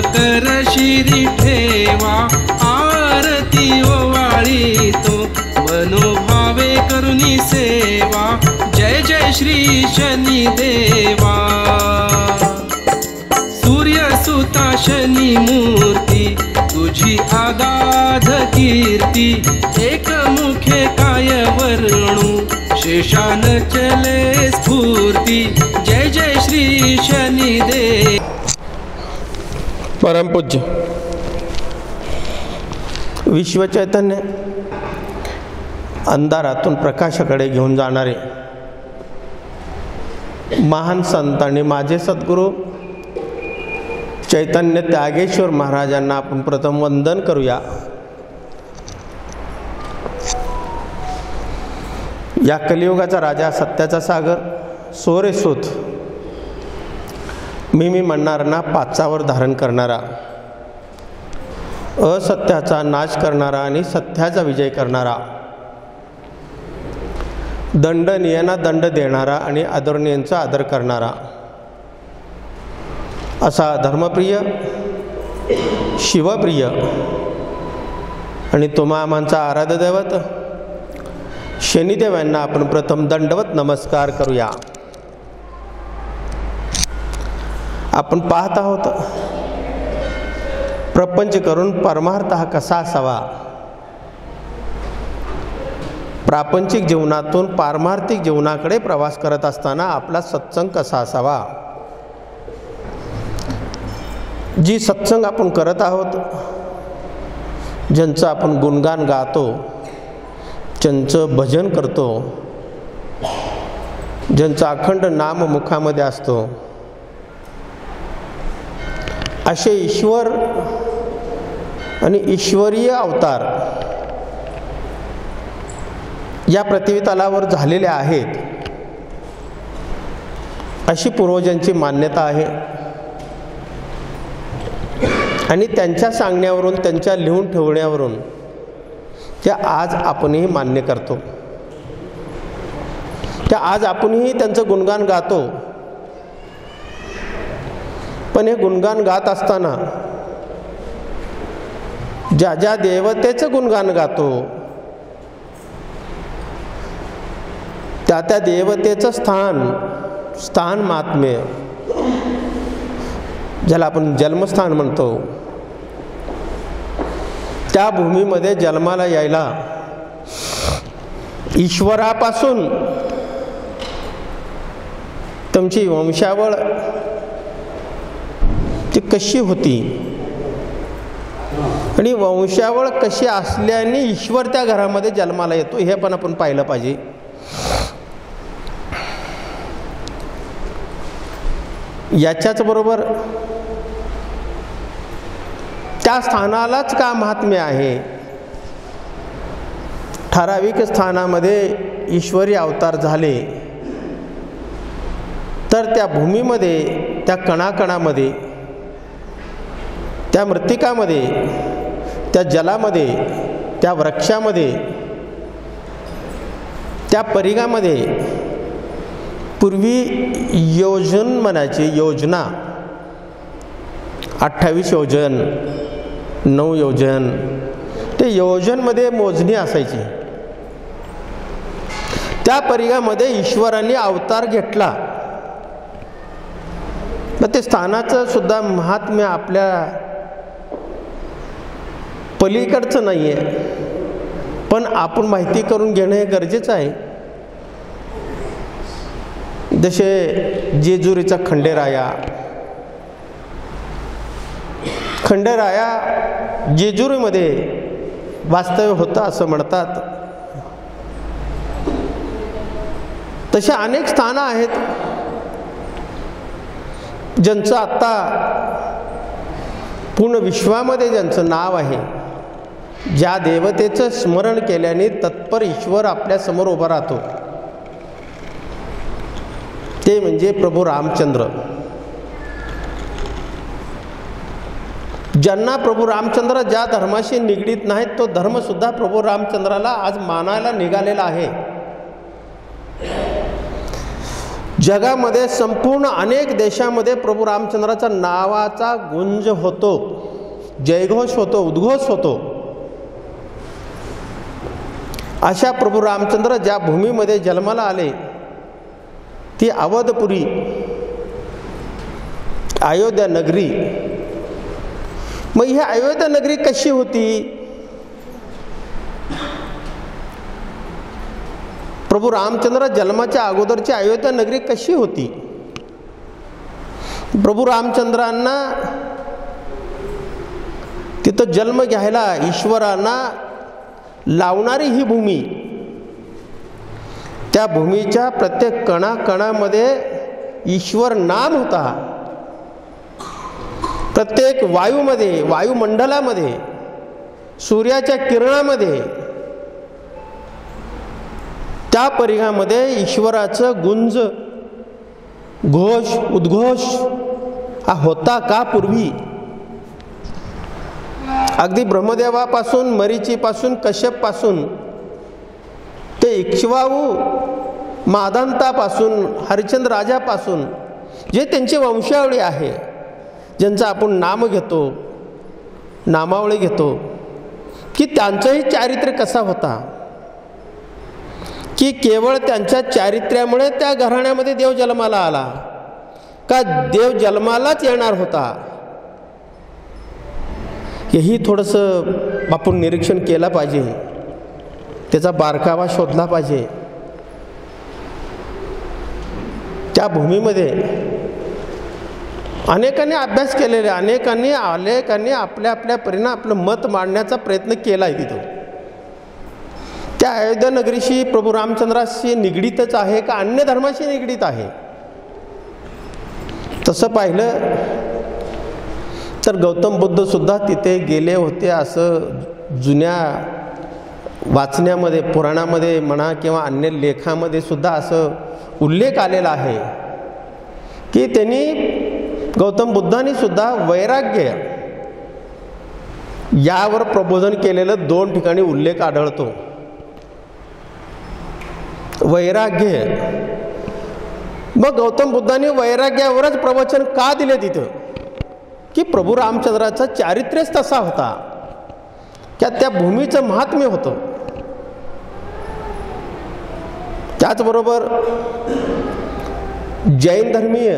कर शिरी ठेवा, आरती ओवाळी तो मनोभावे करुणी सेवा। जय जय श्री शनी देवा। सूर्यसुता शनी मूर्ती तुझी आगाध कीर्ती, एकमुखे काय वर्णू शेषान चले स्फूर्ती। जय जय श्री शनी देव। परमपूज्य विश्वचैतन्य अंधारातून प्रकाशाकडे घेऊन जाणारे महान संत आणि माझे सद्गुरू चैतन्य त्यागेश्वर महाराजांना आपण प्रथम वंदन करूया। या कलियुगाचा राजा, सत्याचा सागर, सोरे सूत, मी म्हणणाऱ्यांना पाचावर धारण करणारा, असत्याचा नाश करणारा आणि सत्याचा विजय करणारा, दंडनीयांना दंड देणारा आणि आदरणीयांचा आदर करणारा, असा धर्मप्रिय, शिवप्रिय आणि तुम्हा आमचा आराध्य दैवत शनिदेव यांना आपण प्रथम दंडवत नमस्कार करूया। आपण पाहत आहोत प्रपंच करून परमार्थ हा कसा असावा, प्रापंचिक जीवनातून पारमार्थिक जीवनाकडे प्रवास करत असताना आपला सत्संग कसा असावा। जी सत्संग आपण करत आहोत, ज्यांचं आपण गुणगान गातो, ज्यांचं भजन करतो, ज्यांचा अखंड नाम मुखामध्ये असतो, असे ईश्वर आणि ईश्वरीय अवतार या पृथ्वी तलावर झालेले आहेत, अशी पूर्वजांची मान्यता आहे। आणि त्यांच्या सांगण्यावरून, त्यांच्या लिहून ठेवण्यावरून त्या आज आपणही मान्य करतो, त्या आज आपणही त्यांचं गुणगान गातो। पण हे गुणगान गात असताना ज्या ज्या देवतेचं गुणगान गातो, त्या त्या देवतेचं स्थान महात्म्य, ज्याला आपण जन्मस्थान म्हणतो, त्या भूमीमध्ये जन्माला यायला ईश्वरापासून तुमची वंशावळ ती कशी होती आणि वंशावळ कशी असल्याने ईश्वर त्या घरामध्ये जन्माला येतो, हे पण आपण पाहिलं पाहिजे। याच्याच बरोबर त्या स्थानालाच का महात्म्य आहे। ठराविक स्थानामध्ये ईश्वरी अवतार झाले तर त्या भूमीमध्ये, त्या कणाकणामध्ये, त्या मृत्तिकामध्ये, त्या जलामध्ये, त्या वृक्षामध्ये, त्या परिघामध्ये पूर्वी योजन म्हणायची, योजना 28 योजन, 9 योजन, ते योजनमध्ये मोजणी असायची। त्या परिघामध्ये ईश्वराने अवतार घेतला। मग ते स्थानाचं सुद्धा महात्म्य आपल्या पलीकडचं नाही आहे, पण आपण माहिती करून घेणं हे गरजेचं आहे। जसे जेजुरीचा खंडेराया जेजुरीमध्ये वास्तव्य होतं असं म्हणतात। तसे अनेक स्थानं आहेत ज्यांचं आत्ता पूर्ण विश्वामध्ये ज्यांचं नाव आहे, ज्या देवतेचं स्मरण केल्याने तत्पर ईश्वर आपल्या समोर उभा राहतो, ते म्हणजे प्रभू रामचंद्र। ज्यांना प्रभू रामचंद्र ज्या धर्माशी निगडीत नाहीत, तो धर्म सुद्धा प्रभू रामचंद्राला आज मानायला निघालेला आहे। जगामध्ये संपूर्ण अनेक देशामध्ये प्रभू रामचंद्राचा नावाचा गुंज होतो, जयघोष होतो, उद्घोष होतो. अशा प्रभू रामचंद्र ज्या भूमीमध्ये जन्माला आले ती अवधपुरी, अयोध्या नगरी. मग ही अयोध्या नगरी कशी होती? प्रभू रामचंद्र जन्माच्या अगोदरची अयोध्या नगरी कशी होती? प्रभू रामचंद्रांना तिथं जन्म घ्यायला ईश्वरांना लावणारी ही भूमी, त्या भूमीच्या प्रत्येक कणाकणामध्ये ईश्वर नाम होता. प्रत्येक वायूमध्ये, वायुमंडलामध्ये, सूर्याच्या किरणामध्ये, त्या परिघामध्ये ईश्वराचं गुंज, घोष, उद्घोष हा होता का पूर्वी? अगदी ब्रह्मदेवापासून, मरीचीपासून, कश्यपपासून ते इक्ष्वाकू मादांतापासून, हरिश्चंद्र राजापासून जे त्यांची वंशावळी आहे, ज्यांचं आपण नाम घेतो, नामावळी घेतो, की त्यांचंही चारित्र्य कसा होता, की केवळ त्यांच्या चारित्र्यामुळे त्या घराण्यामध्ये देव जन्माला आला का देव जन्मालाच येणार होता? हेही थोडंसं आपण निरीक्षण केलं पाहिजे, त्याचा बारकावा शोधला पाहिजे. त्या भूमीमध्ये अनेकांनी अभ्यास केलेले, अनेकांनी आपल्या आपल्या परीने आपलं मत मांडण्याचा प्रयत्न केला आहे. तिथं त्या अयोध्या नगरीशी प्रभू रामचंद्राशी निगडीतच आहे का अन्य धर्माशी निगडीत आहे? तसं पाहिलं तर गौतम बुद्ध सुद्धा तिथे गेले होते असं जुन्या वाचण्यामध्ये, पुराणामध्ये म्हणा किंवा अन्य लेखामध्ये सुद्धा असं उल्लेख आलेला आहे की त्यांनी, गौतम बुद्धांनी सुद्धा वैराग्य यावर प्रबोधन केलेलं 2 ठिकाणी उल्लेख आढळतो. वैराग्य. मग गौतम बुद्धांनी वैराग्यावरच प्रवचन का दिले तिथं? की प्रभू रामचंद्राचं चारित्र्यच तसा होता, त्या भूमीचं महात्म्य होतं. त्याचबरोबर जैन धर्मीय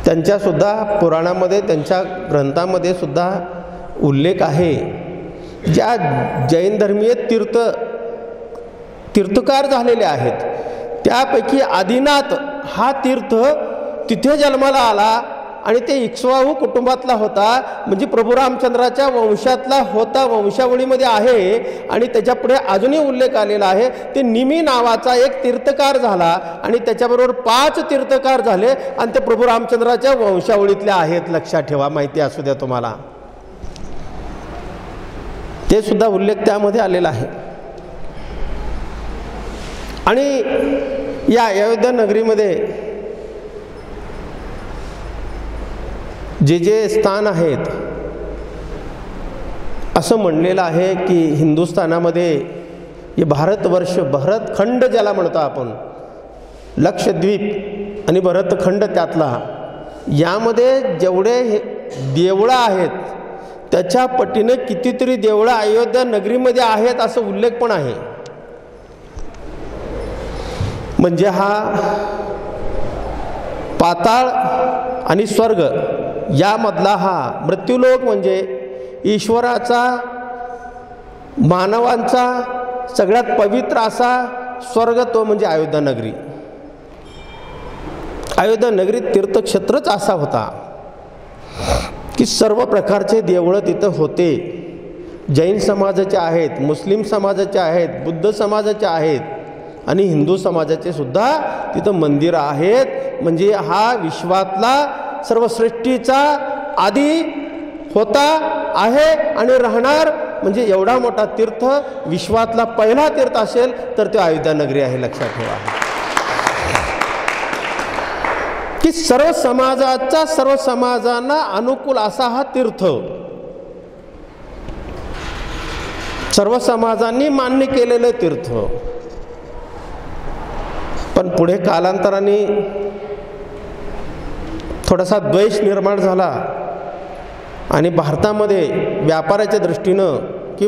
त्यांच्यासुद्धा पुराणामध्ये, त्यांच्या ग्रंथामध्ये सुद्धा उल्लेख आहे. ज्या जैन धर्मीय तीर्थकार झालेले आहेत त्यापैकी आदिनाथ हा तीर्थ तिथे जन्माला आला आणि ते इक्ष्वाकू कुटुंबातला होता, म्हणजे प्रभू रामचंद्राच्या वंशातला होता, वंशावळीमध्ये आहे. आणि त्याच्या पुढे अजूनही उल्लेख आलेला आहे, ते निमी नावाचा एक तीर्थकार झाला आणि त्याच्याबरोबर 5 तीर्थकार झाले आणि ते प्रभू रामचंद्राच्या वंशावळीतले आहेत. लक्षात ठेवा, माहिती असू द्या तुम्हाला, ते सुद्धा उल्लेख त्यामध्ये आलेला आहे. आणि या अयोध्या नगरीमध्ये जे स्थान आहेत, असं म्हणलेलं आहे की हिंदुस्थानामध्ये हे भारतवर्ष, भरतखंड ज्याला म्हणतो आपण, लक्षद्वीप आणि भरतखंड त्यातला, यामध्ये जेवढे देवळं आहेत त्याच्या पटीने कितीतरी देवळं अयोध्या नगरीमध्ये आहेत असं उल्लेख पण आहे. म्हणजे हा पाताळ आणि स्वर्ग यामधला हा मृत्यूलोक, म्हणजे ईश्वराचा, मानवांचा सगळ्यात पवित्र असा स्वर्ग, तो म्हणजे अयोध्या नगरी. अयोध्या नगरीत तीर्थक्षेत्रच असा होता की सर्व प्रकारचे देवळं तिथं होते. जैन समाजाचे आहेत, मुस्लिम समाजाचे आहेत, बुद्ध समाजाचे आहेत आणि हिंदू समाजाचे सुद्धा तिथं मंदिरं आहेत. म्हणजे हा विश्वातला सर्वसृष्टीचा आधी होता, आहे आणि राहणार. म्हणजे एवढा मोठा तीर्थ, विश्वातला पहिला तीर्थ असेल तर ते अयोध्या नगरी आहे. लक्षात ठेवा की सर्व समाजाचा, सर्व समाजांना अनुकूल असा हा तीर्थ, सर्व समाजांनी मान्य केलेलं तीर्थ. पण पुढे कालांतराने थोडासा द्वेष निर्माण झाला आणि भारतामध्ये व्यापाराच्या दृष्टीनं की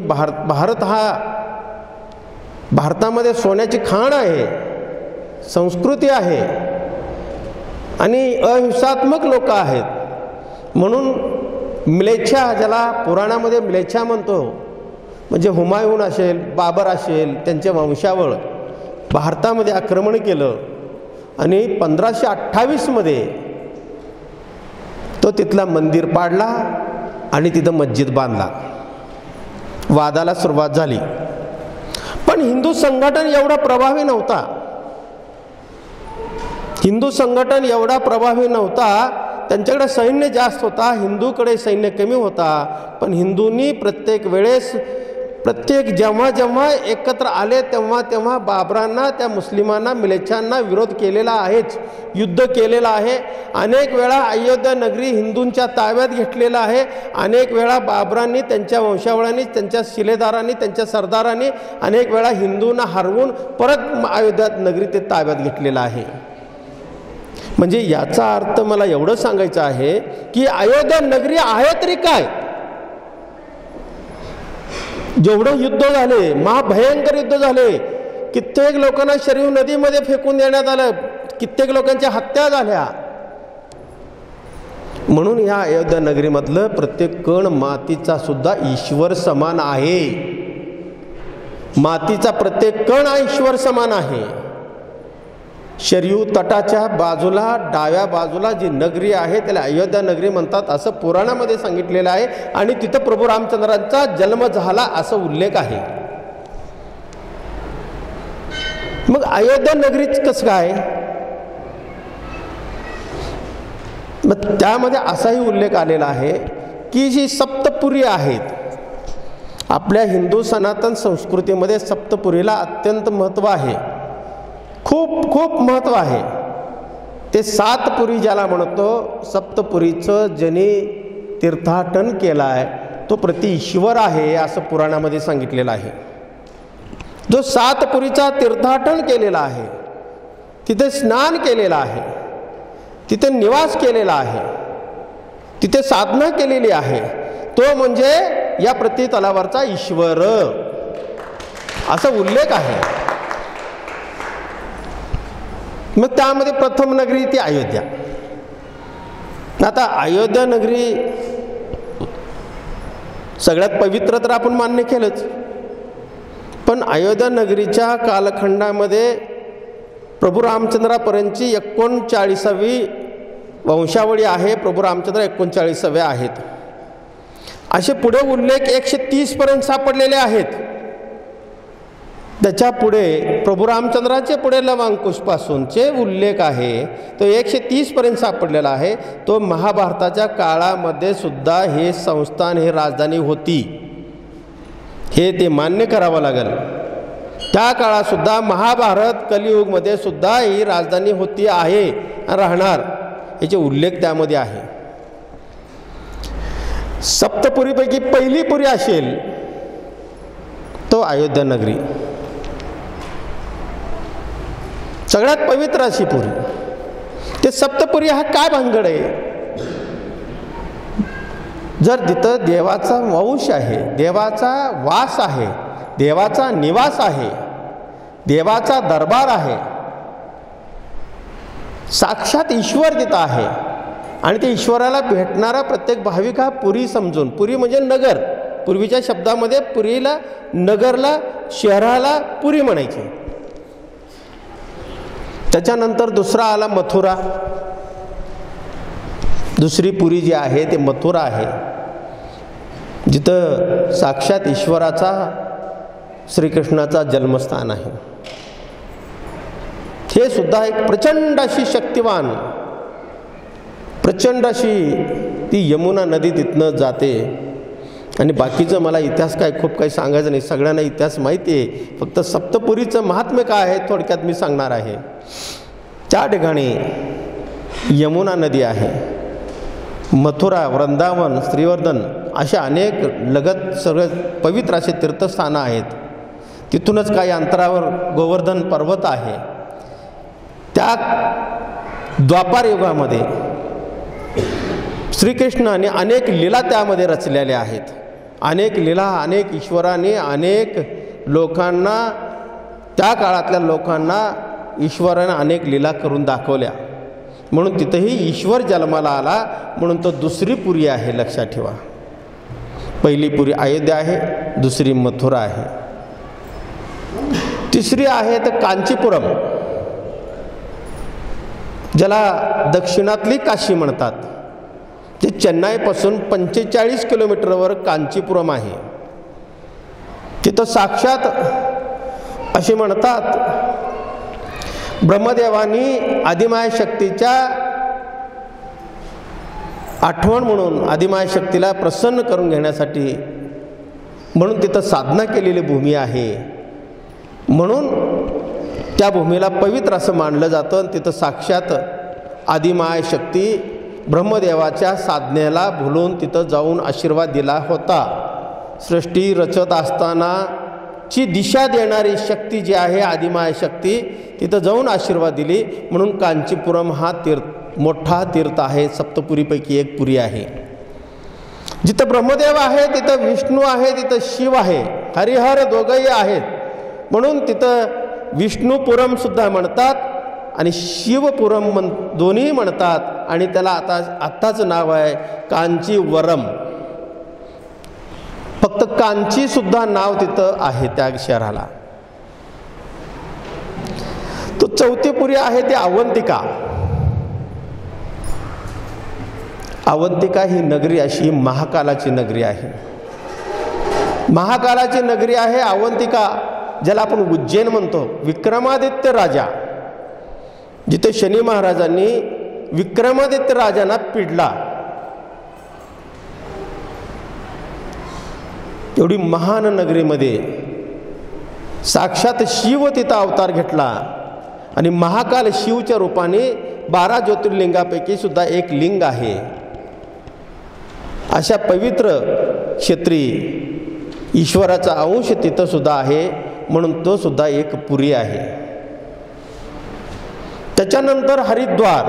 भारतामध्ये सोन्याची खाण आहे, संस्कृती आहे आणि अहिंसात्मक लोक आहेत, म्हणून म्लेच्छा, ज्याला पुराणामध्ये म्लेच्छा म्हणतो, म्हणजे हुमायून असेल, बाबर असेल, त्यांचे वंशावळ भारतामध्ये आक्रमण केलं आणि 1528 तो तिथला मंदिर पाडला आणि तिथं मस्जिद बांधला. वादाला सुरुवात झाली. पण हिंदू संघटन एवढा प्रभावी नव्हता. त्यांच्याकडे सैन्य जास्त होता, हिंदूकडे सैन्य कमी होता. पण हिंदूंनी जेव्हा एकत्र आले तेव्हा बाबरांना, त्या मुस्लिमांना, मिलेच्छांना विरोध केलेला आहेच, युद्ध केलेलं आहे. अनेक वेळा अयोध्या नगरी हिंदूंच्या ताब्यात घेतलेलं आहे. अनेक वेळा बाबरांनी, त्यांच्या वंशावळांनी, त्यांच्या शिलेदारांनी, त्यांच्या सरदारांनी अनेक वेळा हिंदूंना हरवून परत अयोध्या नगरी ते ताब्यात घेतलेलं आहे. म्हणजे याचा अर्थ मला एवढं सांगायचं आहे की अयोध्या नगरी आहे तरी काय, जेवढं युद्ध झाले, महाभयंकर युद्ध झाले, कित्येक लोकांना शरीव नदीमध्ये फेकून देण्यात आलं, कित्येक लोकांच्या हत्या झाल्या. म्हणून या अयोध्या नगरीमधलं प्रत्येक कण मातीचा सुद्धा ईश्वर समान आहे. मातीचा प्रत्येक कण हा ईश्वर समान आहे. शरयू तटाच्या बाजूला, डाव्या बाजूला जी नगरी आहे त्याला अयोध्या नगरी म्हणतात असं पुराणामध्ये सांगितलेलं आहे. आणि तिथं प्रभू रामचंद्रांचा जन्म झाला असं उल्लेख आहे. मग अयोध्या नगरीच कसं काय? मग त्यामध्ये असाही उल्लेख आलेला आहे की जी सप्तपुरी आहेत, आपल्या हिंदू सनातन संस्कृतीमध्ये सप्तपुरीला अत्यंत महत्त्व आहे, खूप महत्त्व आहे. ते 7 पुरी ज्याला म्हणतो, सप्तपुरीचं ज्यांनी तीर्थाटन केलं आहे तो प्रति ईश्वर आहे असं पुराणामध्ये सांगितलेलं आहे. जो 7 पुरीचा तीर्थाटन केलेला आहे, तिथे स्नान केलेलं आहे, तिथे निवास केलेला आहे, तिथे साधना केलेली आहे, तो म्हणजे या प्रति तलावरचा ईश्वर असा उल्लेख आहे. मग त्यामध्ये प्रथम नगरी ती अयोध्या. आता अयोध्या नगरी सगळ्यात पवित्र तर आपण मान्य केलंच, पण अयोध्या नगरीच्या कालखंडामध्ये प्रभू रामचंद्रापर्यंतची 39वी वंशावळी आहे. प्रभू रामचंद्र 39वे आहेत. असे पुढे उल्लेख 130 पर्यंत सापडलेले आहेत. त्याच्या पुढे प्रभू रामचंद्राचे पुढे लवांकुशपासूनचे उल्लेख आहे तो 130 पर्यंत सापडलेला आहे. तो महाभारताच्या काळामध्ये सुद्धा हे संस्थान, हे राजधानी होती, हे ते मान्य करावं लागेल. त्या काळात सुद्धा महाभारत कलियुगमध्ये सुद्धा ही राजधानी होती, आहे, राहणार, याचे उल्लेख त्यामध्ये आहे. सप्तपुरीपैकी पहिली पुरी असेल तो अयोध्या नगरी, सगळ्यात पवित्र अशी पुरी. ते सप्तपुरी हा काय भानगड आहे? जर तिथं देवाचा वंश आहे, देवाचा वास आहे, देवाचा निवास आहे, देवाचा दरबार आहे, साक्षात ईश्वर तिथं आहे आणि ते ईश्वराला भेटणारा प्रत्येक भाविक हा पुरी समजून, पुरी म्हणजे नगर, पूर्वीच्या शब्दामध्ये पुरीला, नगरला, शहराला पुरी म्हणायची. त्याच्यानंतर दुसरा आला मथुरा. दुसरी पुरी जी आहे ते मथुरा आहे, जिथं साक्षात ईश्वराचा, श्रीकृष्णाचा जन्मस्थान आहे. हे सुद्धा एक प्रचंड अशी शक्तिवान, प्रचंड अशी ती यमुना नदी तिथनं जाते. आणि बाकीचं मला इतिहास खूप काही सांगायचं नाही, सगळ्यांना इतिहास माहिती आहे. फक्त सप्तपुरीचं महात्म्य काय आहे थोडक्यात मी सांगणार आहे. त्या ठिकाणी यमुना नदी आहे, मथुरा, वृंदावन, श्रीवर्धन अशा अनेक लगत सगळे पवित्र असे तीर्थस्थानं आहेत. तिथूनच काही अंतरावर गोवर्धन पर्वत आहे. त्या द्वापार युगामध्ये श्रीकृष्णाने अनेक लीला त्यामध्ये रचलेल्या आहेत. अनेक लीला, अनेक ईश्वराने अनेक लोकांना, त्या काळातल्या लोकांना ईश्वराने अनेक लीला करून दाखवल्या. म्हणून तिथंही ईश्वर जन्माला आला, म्हणून तो दुसरी पुरी आहे, लक्षात ठेवा. पहिली पुरी अयोध्या आहे, दुसरी मथुरा आहे, तिसरी आहे तर कांचीपुरम, ज्याला दक्षिणातली काशी म्हणतात. ते चेन्नईपासून 45 किलोमीटरवर कांचीपुरम आहे. तिथं साक्षात असे म्हणतात, ब्रह्मदेवानी आदिमाय शक्तीच्या आठवण म्हणून आदिमाय शक्तीला प्रसन्न करून घेण्यासाठी म्हणून तिथं साधना केलेली भूमी आहे. म्हणून त्या भूमीला पवित्र असं मानलं जातं. तिथं साक्षात आदिमाय शक्ती ब्रह्मदेवाच्या साधनेला भुलून तिथं जाऊन आशीर्वाद दिला होता. सृष्टी रचत असतानाची दिशा देणारी शक्ती जी आहे आदिमाय शक्ती, तिथं जाऊन आशीर्वाद दिली. म्हणून कांचीपुरम हा मोठा तीर्थ आहे, सप्तपुरीपैकी एक पुरी आहे. जिथं ब्रह्मदेव आहे तिथं विष्णू आहे, तिथं शिव आहे, हरिहर दोघंही आहेत. म्हणून तिथं विष्णुपुरम सुद्धा म्हणतात आणि शिवपुरम दोन्ही म्हणतात. आणि त्याला आत्ताच नाव आहे कांचीवरम. फक्त कांची सुद्धा नाव तिथं आहे त्या शहराला. तो चौथी पुरी आहे ती अवंतिका. अवंतिका ही नगरी अशी महाकालाची नगरी आहे. महाकालाची नगरी आहे अवंतिका, ज्याला आपण उज्जैन म्हणतो. विक्रमादित्य राजा, जिथे शनी महाराजांनी विक्रमादित्य राजांना पिडला, एवढी महान नगरीमध्ये साक्षात शिव तिथं अवतार घेतला. आणि महाकाल शिवच्या रूपाने 12 ज्योतिर्लिंगापैकी सुद्धा एक लिंग आहे. अशा पवित्र क्षेत्री ईश्वराचा अंश तिथं सुद्धा आहे. म्हणून तो सुद्धा एक पुरी आहे. त्याच्यानंतर हरिद्वार,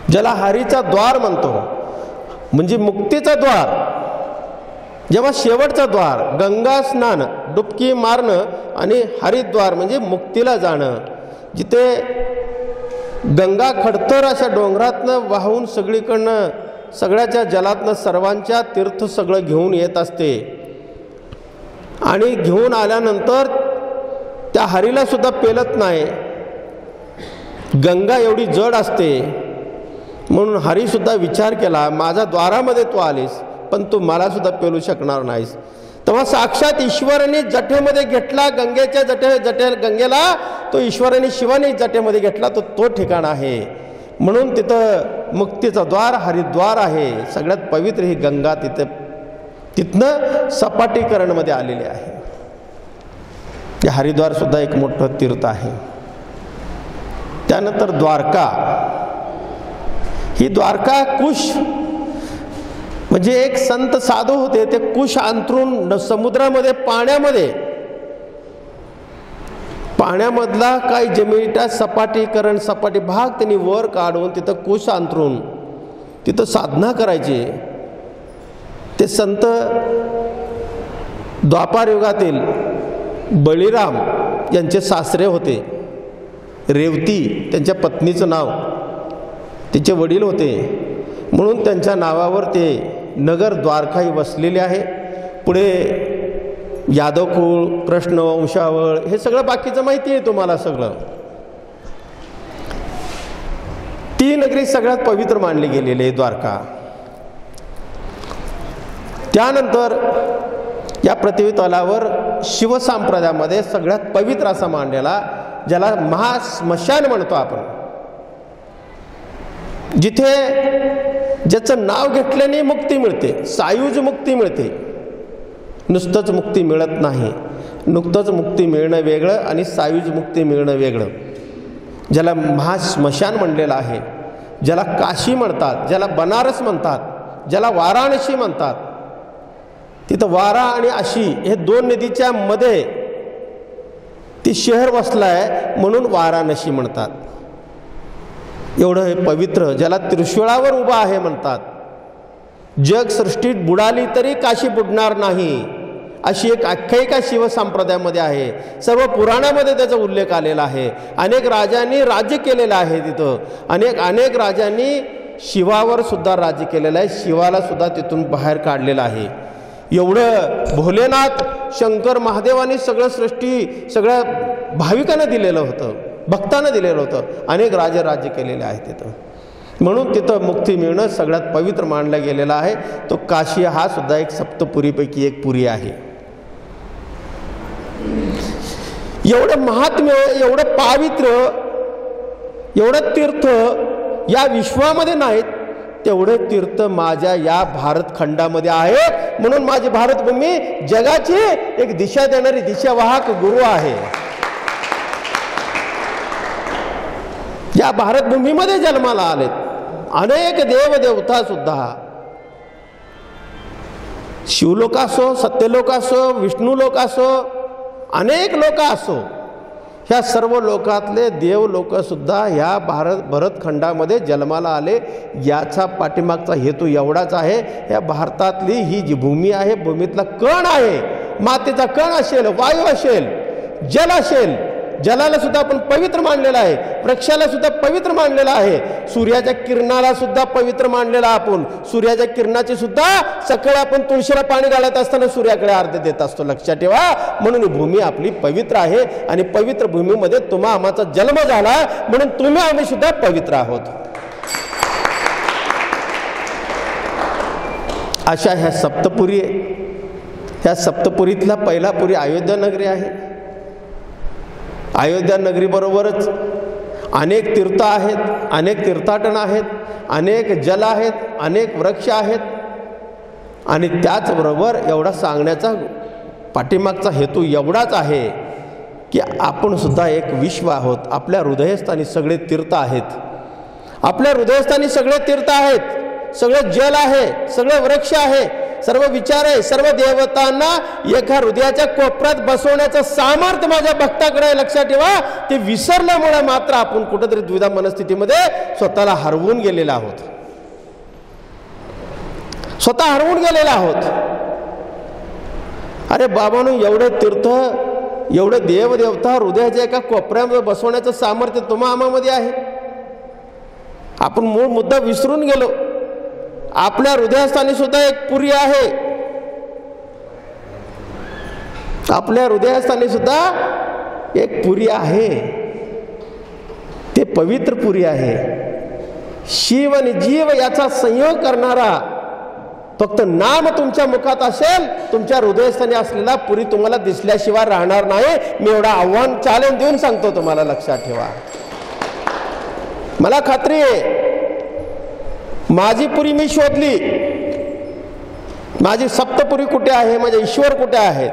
ज्याला हरीचा द्वार म्हणतो, म्हणजे मुक्तीचा द्वार. जेव्हा शेवटचा द्वार, गंगा स्नान, डुबकी मारणं आणि हरिद्वार म्हणजे मुक्तीला जाणं. जिथे गंगा खडतर अशा डोंगरातनं वाहून सगळीकडनं सगळ्याच्या जलातनं सर्वांच्या तीर्थ सगळं घेऊन येत असते. आणि घेऊन आल्यानंतर त्या हरीला सुद्धा पेलत नाही. गंगा एवढी जड असते. म्हणून हरीसुद्धा विचार केला, माझ्या द्वारामध्ये तू आलीस, पण तू मला सुद्धा पेलू शकणार नाहीस. तेव्हा साक्षात ईश्वराने जटेमध्ये घेतला, गंगेच्या गंगेला तो ईश्वराने शिवाने जटेमध्ये घेतला. तो ठिकाण आहे. म्हणून तिथं मुक्तीचा द्वार हरिद्वार आहे. सगळ्यात पवित्र ही गंगा तिथनं सपाटीकरणमध्ये आलेली आहे. हे हरिद्वार सुद्धा एक मोठं तीर्थ आहे. त्यानंतर द्वारका. ही द्वारका कुश, म्हणजे एक संत साधू होते, ते कुश अंतरून समुद्रामध्ये पाण्यामधला काही जमिनीचा सपाटी भाग त्यांनी वर काढून तिथं कुश अंतरून तिथं साधना करायची. ते संत द्वापार युगातील बळीराम यांचे सासरे होते. रेवती त्यांच्या पत्नीचं नाव, तिचे वडील होते. म्हणून त्यांच्या नावावर ते नगर द्वारकाही वसलेले आहे. पुढे यादवकुळ, कृष्णवंशावळ, हे सगळं बाकीचं माहिती आहे तुम्हाला सगळं. ती नगरी सगळ्यात पवित्र मानली गेलेली आहे द्वारका. त्यानंतर या पृथ्वी तलावर शिवसंप्रदायामध्ये सगळ्यात पवित्र असा मानलेला, ज्याला महास्मशान म्हणतो आपण, जिथे ज्याचं नाव घेतल्याने मुक्ती मिळते, सायुज मुक्ती मिळते. नुसतंच मुक्ती मिळत नाही. नुकतंच मुक्ती मिळणं वेगळं आणि सायुज मुक्ती मिळणं वेगळं. ज्याला महास्मशान म्हणलेलं आहे, ज्याला काशी म्हणतात, ज्याला बनारस म्हणतात, ज्याला वाराणसी म्हणतात. तिथं वारा आणि आशी हे दोन नदीच्या मध्ये ती शहर वसलाय म्हणून वाराणसी म्हणतात. एवढं हे पवित्र, ज्याला त्रिशूळावर उभा आहे म्हणतात. जग सृष्टीत बुडाली तरी काशी बुडणार नाही, अशी एक आख्यायिका शिवसंप्रदायामध्ये आहे. सर्व पुराणामध्ये त्याचा उल्लेख आलेला आहे. अनेक राजांनी राज्य केलेलं आहे तिथं. अनेक राजांनी शिवावर सुद्धा राज्य केलेलं आहे. शिवाला सुद्धा तिथून बाहेर काढलेलं आहे. एवढं भोलेनाथ शंकर महादेवांनी सगळं सृष्टी सगळ्या भाविकांना दिलेलं होतं, भक्तांना दिलेलं होतं. अनेक राजे राज्य केलेले आहेत तिथं. म्हणून तिथं मुक्ती मिळणं सगळ्यात पवित्र मानला गेलेला आहे. तो काशी हा सुद्धा एक सप्तपुरीपैकी एक पुरी आहे. एवढं महात्म्य, एवढं पावित्र, एवढं तीर्थ या विश्वामध्ये नाहीत, तेवढे तीर्थ माझ्या या भारत खंडामध्ये आहे. म्हणून माझी भारतभूमी जगाची एक दिशा देणारी दिशावाहक गुरु आहे. या भारतभूमीमध्ये जन्माला आलेत अनेक देवदेवता सुद्धा. शिवलोक असो, सत्यलोक असो, विष्णुलोक असो, अनेक लोक असो, ह्या सर्व लोकातले देव लोक सुद्धा ह्या भरतखंडामध्ये जन्माला आले. याचा पाठीमागचा हेतू एवढाच आहे. या भारतातली ही जी भूमी आहे, भूमीतला कण आहे, मातेचा कण असेल, वायू असेल, जल असेल, जलाला सुद्धा आपण पवित्र मानलेला आहे, वृक्षाला सुद्धा पवित्र मानलेला आहे, सूर्याच्या किरणाला सुद्धा पवित्र मानलेला. आपण सूर्याच्या किरणाची सुद्धा सकाळी आपण तुळशीला पाणी घालत असताना सूर्याकडे अर्घ्य देत असतो, लक्षात ठेवा. म्हणून ही भूमी आपली पवित्र आहे आणि पवित्र भूमीमध्ये तुम्हा आमचा जन्म झाला म्हणून तुम्ही आम्ही सुद्धा पवित्र आहोत. अशा ह्या सप्तपुरी आहे. ह्या सप्तपुरीतला पहिला पुरी अयोध्या नगरी आहे. अयोध्या नगरीबरोबरच अनेक तीर्थ आहेत, अनेक तीर्थाटन आहेत, अनेक जल आहेत, अनेक वृक्ष आहेत. आणि त्याचबरोबर एवढा सांगण्याचा पाठीमागचा हेतू एवढाच आहे की आपण सुद्धा एक विश्व आहोत. आपल्या हृदयस्थानी सगळे तीर्थ आहेत. आपल्या हृदयस्थानी सगळे तीर्थ आहेत, सगळे जल आहे, सगळे वृक्ष आहे, सर्व विचार आहे. सर्व देवतांना एका हृदयाच्या कोपऱ्यात बसवण्याचं सामर्थ्य माझ्या भक्ताकडे आहे, लक्षात ठेवा. ते विसरल्यामुळे मात्र आपण कुठेतरी द्विधा मनस्थितीमध्ये स्वतःला हरवून गेलेला आहोत, स्वतः हरवून गेलेला आहोत. अरे बाबांनो, एवढे तीर्थ, एवढे देवदेवता हृदयाच्या एका कोपऱ्यामध्ये बसवण्याचं सामर्थ्य तुम्हा आम्हामध्ये आहे. आपण मूळ मुद्दा विसरून गेलो. आपल्या हृदयस्थानी सुद्धा एक पुरी आहे. आपल्या हृदयस्थानी सुद्धा एक पुरी आहे. ते पवित्र पुरी आहे. शिव आणि जीव याचा संयोग करणारा फक्त नाम तुमच्या मुखात असेल, तुमच्या हृदयस्थानी असलेला पुरी तुम्हाला दिसल्याशिवाय राहणार नाही. मी एवढा आव्हान चॅलेंज देऊन सांगतो तुम्हाला, लक्षात ठेवा. मला खात्री आहे माझी पुरी मी शोधली. माझी सप्तपुरी कुठे आहे, माझे ईश्वर कुठे आहेत.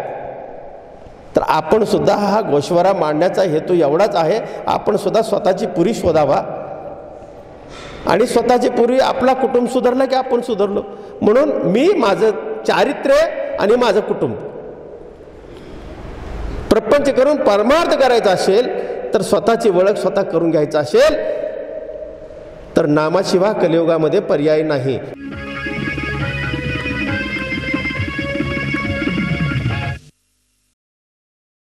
तर आपण सुद्धा हा गोश्वरा मांडण्याचा हेतू एवढाच आहे, आपण सुद्धा स्वतःची पुरी शोधावा. आणि स्वतःची पुरी, आपला कुटुंब सुधारला की आपण सुधारलो. म्हणून मी माझं चारित्र्य आणि माझं कुटुंब प्रपंच करून परमार्थ करायचा असेल, तर स्वतःची ओळख स्वतः करून घ्यायचा असेल, तर नामाशिवाय कलियुगामध्ये पर्याय नाही.